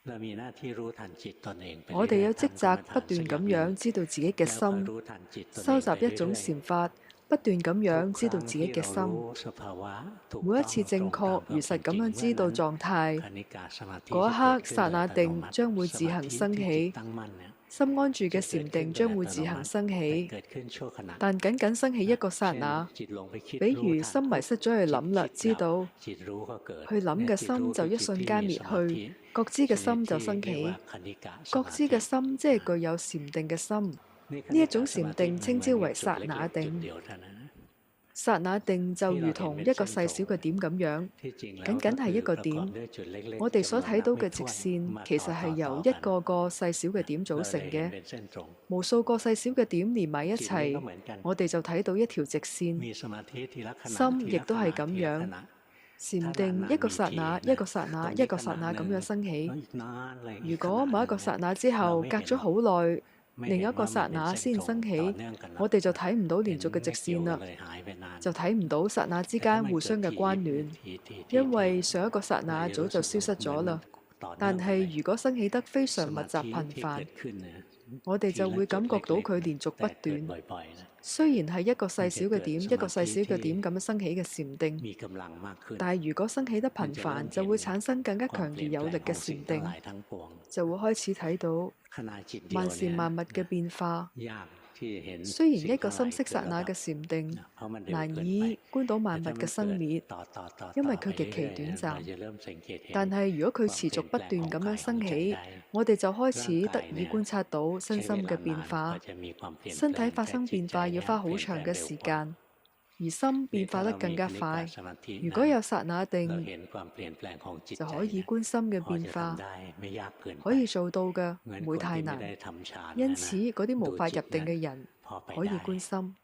我哋有職責不斷咁樣知道自己嘅心，收集一種禪法，不斷咁樣知道自己嘅心。每一次正確如實咁樣知道狀態，嗰一刻剎那定將會自行生起，心安住嘅禪定將會自行生起，但僅僅生起一個剎那。比如心迷失咗去諗啦，知道去諗嘅心就一瞬間滅去，覺知嘅心就生起。覺知嘅心即係具有禪定嘅心，呢一種禪定稱之為剎那定。剎那定就如同一個細小嘅點咁樣，僅僅係一個點。我哋所睇到嘅直線其實係由一個個細小嘅點組成嘅，無數個細小嘅點連埋一齊，我哋就睇到一條直線。心亦都係咁樣，禪定一個剎那一個剎那一個剎那咁樣升起。如果某一個剎那之後隔咗好耐，另一個剎那先升起，我哋就睇唔到連續嘅直線啦，就睇唔到剎那之間互相嘅關聯，因為上一個剎那早就消失咗啦。但係如果升起得非常密集頻繁，我哋就會感覺到佢連續不斷。雖然係一個細小嘅點，一個細小嘅點咁樣升起嘅禪定，但係如果升起得頻繁，就會產生更加強而有力嘅禪定，就會開始睇到萬事萬物嘅變化。雖然一個深色剎那嘅禪定難以觀到萬物嘅生滅，因為佢極其短暫，但係如果佢持續不斷咁樣升起，我哋就開始得以觀察到身心嘅變化。身體發生變化要花好長嘅時間，而心變化得更加快。如果有剎那定，就可以觀心嘅變化，可以做到嘅唔會太難。因此，嗰啲無法入定嘅人可以觀心。